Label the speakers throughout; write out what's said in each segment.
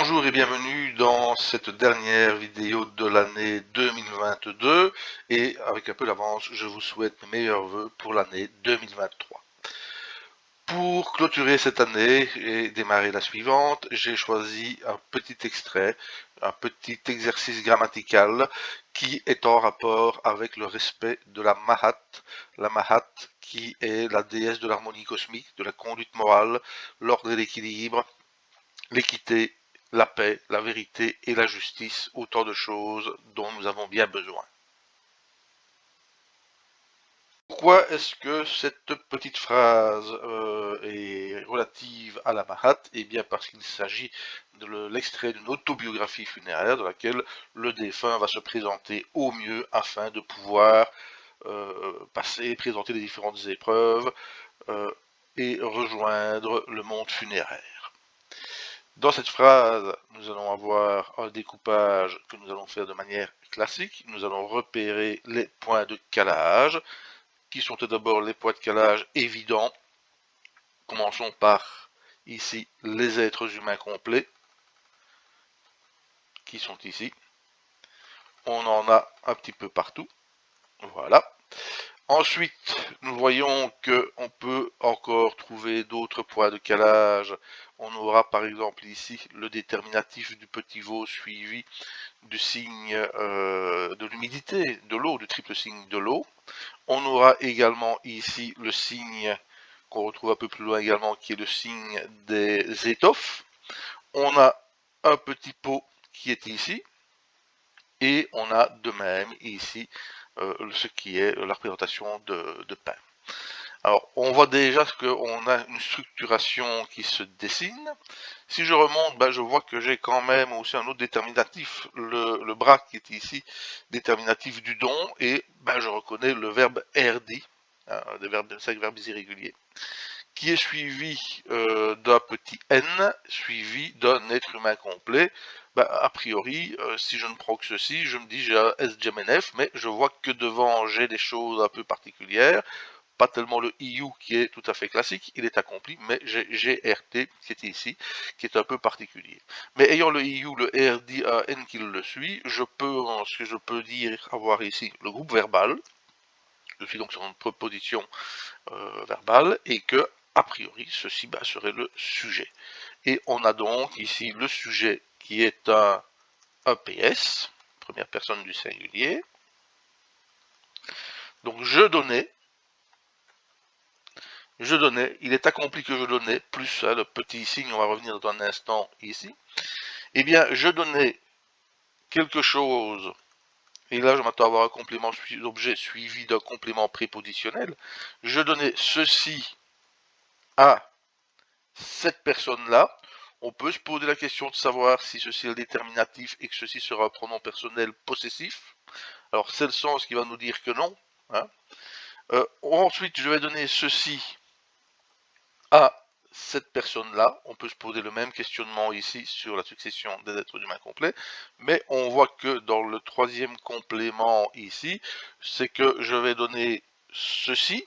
Speaker 1: Bonjour et bienvenue dans cette dernière vidéo de l'année 2022 et avec un peu d'avance, je vous souhaite mes meilleurs vœux pour l'année 2023. Pour clôturer cette année et démarrer la suivante, j'ai choisi un petit extrait, un petit exercice grammatical qui est en rapport avec le respect de la Mahat qui est la déesse de l'harmonie cosmique, de la conduite morale, l'ordre et l'équilibre, l'équité, la paix, la vérité et la justice, autant de choses dont nous avons bien besoin. Pourquoi est-ce que cette petite phrase est relative à la Mahat? Eh bien parce qu'il s'agit de l'extrait d'une autobiographie funéraire dans laquelle le défunt va se présenter au mieux afin de pouvoir présenter les différentes épreuves et rejoindre le monde funéraire. Dans cette phrase, nous allons avoir un découpage que nous allons faire de manière classique. Nous allons repérer les points de calage, qui sont tout d'abord les points de calage évidents. Commençons par, ici, les êtres humains complets, qui sont ici. On en a un petit peu partout. Voilà. Ensuite, nous voyons qu'on peut encore trouver d'autres points de calage. On aura par exemple ici le déterminatif du petit veau suivi du signe de l'humidité, de l'eau, du triple signe de l'eau. On aura également ici le signe qu'on retrouve un peu plus loin également, qui est le signe des étoffes. On a un petit pot qui est ici. Et on a de même ici ce qui est la représentation de pain. Alors, on voit déjà qu'on a une structuration qui se dessine. Si je remonte, je vois que j'ai quand même aussi un autre déterminatif, le bras qui est ici, déterminatif du don, et je reconnais le verbe erdi, hein, des 5 verbes irréguliers, qui est suivi d'un petit n, suivi d'un être humain complet. A priori, si je ne prends que ceci, je me dis j'ai un SGMNF, mais je vois que devant j'ai des choses un peu particulières, pas tellement le IU qui est tout à fait classique, il est accompli, mais j'ai GRT qui est ici, qui est un peu particulier. Mais ayant le IU, le RD, un N qui le suit, ce que je peux dire, avoir ici le groupe verbal, je suis donc sur une proposition verbale, et que, a priori, ceci serait le sujet. Et on a donc ici le sujet qui est un EPS, première personne du singulier. Donc je donnais, il est accompli que je donnais, plus le petit signe, on va revenir dans un instant ici. Eh bien, je donnais quelque chose, et là je m'attends à avoir un complément d'objet suivi d'un complément prépositionnel. Je donnais ceci à cette personne-là. On peut se poser la question de savoir si ceci est le déterminatif et que ceci sera un pronom personnel possessif. Alors c'est le sens qui va nous dire que non. Hein. Ensuite, je vais donner ceci à cette personne-là. On peut se poser le même questionnement ici sur la succession des êtres humains complets, mais on voit que dans le troisième complément ici, c'est que je vais donner ceci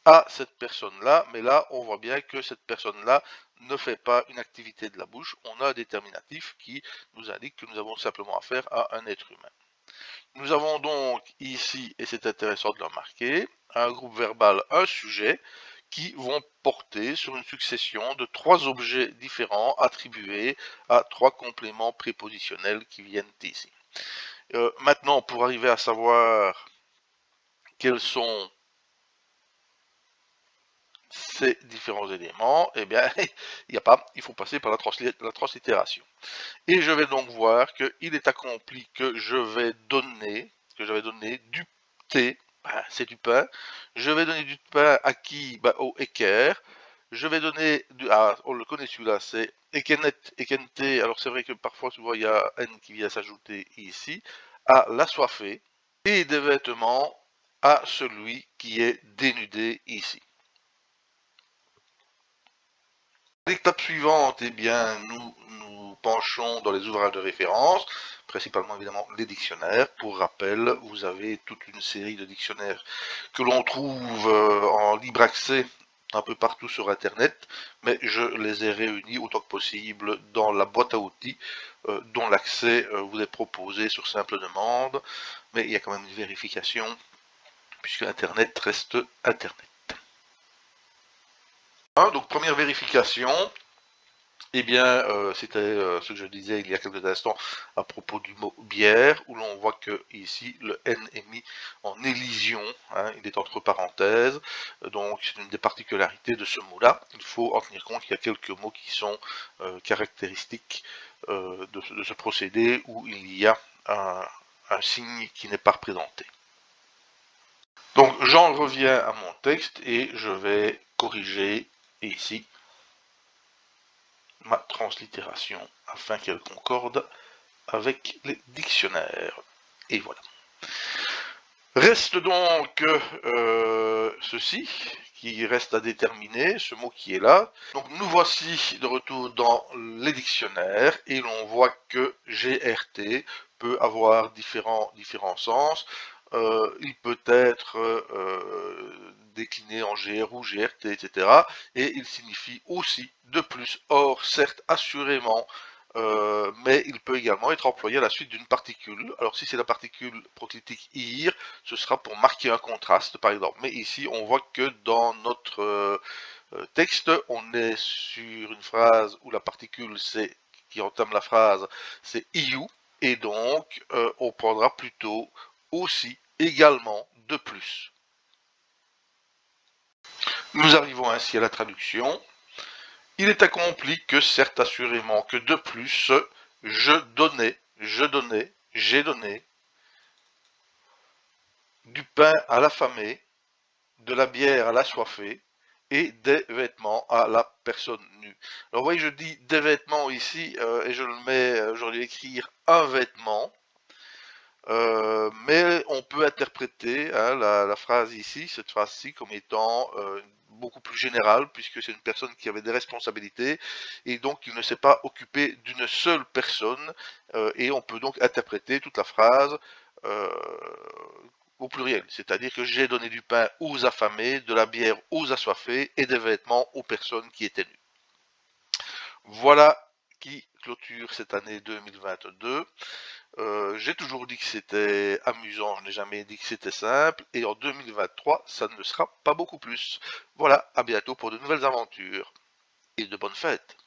Speaker 1: à cette personne-là, mais là, on voit bien que cette personne-là ne fait pas une activité de la bouche. On a un déterminatif qui nous indique que nous avons simplement affaire à un être humain. Nous avons donc ici, et c'est intéressant de le remarquer, un groupe verbal, un sujet, qui vont porter sur une succession de 3 objets différents attribués à 3 compléments prépositionnels qui viennent ici. Maintenant, pour arriver à savoir quels sont ces différents éléments, eh bien, il faut passer par la translittération. Et je vais donc voir qu'il est accompli que je vais donner du thé, c'est du pain. Je vais donner du pain à qui? Au équerre. Je vais donner, on le connaît celui-là, c'est ekenet, ekente. Alors c'est vrai que parfois, souvent, il y a n qui vient s'ajouter ici, à l'assoiffé, et des vêtements à celui qui est dénudé ici. L'étape suivante, eh bien, nous penchons dans les ouvrages de référence, principalement évidemment les dictionnaires. Pour rappel, vous avez toute une série de dictionnaires que l'on trouve en libre accès, un peu partout sur internet, mais je les ai réunis autant que possible dans la boîte à outils dont l'accès vous est proposé sur simple demande, mais il y a quand même une vérification puisque internet reste internet. Donc première vérification, eh bien, c'était ce que je disais il y a quelques instants à propos du mot bière, où l'on voit que ici le N est mis en élision, hein, il est entre parenthèses, donc c'est une des particularités de ce mot-là. Il faut en tenir compte qu'il y a quelques mots qui sont caractéristiques de ce procédé où il y a un signe qui n'est pas représenté. Donc j'en reviens à mon texte et je vais corriger ici ma translittération afin qu'elle concorde avec les dictionnaires. Et voilà. Reste donc ceci qui reste à déterminer, ce mot qui est là. Donc nous voici de retour dans les dictionnaires et l'on voit que GRT peut avoir différents sens. Il peut être décliné en GR ou GRT, etc. Et il signifie aussi de plus. Or, certes, assurément, mais il peut également être employé à la suite d'une particule. Alors si c'est la particule proclitique IR, ce sera pour marquer un contraste par exemple. Mais ici on voit que dans notre texte, on est sur une phrase où la particule c'est qui entame la phrase c'est IU, et donc on prendra plutôt aussi, également, de plus. Nous arrivons ainsi à la traduction. Il est accompli que, certes assurément, que de plus, je donnais, j'ai donné, du pain à l'affamé, de la bière à l'assoiffé, et des vêtements à la personne nue. Alors vous voyez, je dis des vêtements ici, et je le mets, j'aurais dû écrire un vêtement, mais on peut interpréter hein, la phrase ici, cette phrase-ci, comme étant beaucoup plus générale, puisque c'est une personne qui avait des responsabilités, et donc il ne s'est pas occupé d'une seule personne, et on peut donc interpréter toute la phrase euh, au pluriel, c'est-à-dire que j'ai donné du pain aux affamés, de la bière aux assoiffés, et des vêtements aux personnes qui étaient nues. Voilà qui clôture cette année 2022. J'ai toujours dit que c'était amusant, je n'ai jamais dit que c'était simple, et en 2023, ça ne sera pas beaucoup plus. Voilà, à bientôt pour de nouvelles aventures, et de bonnes fêtes.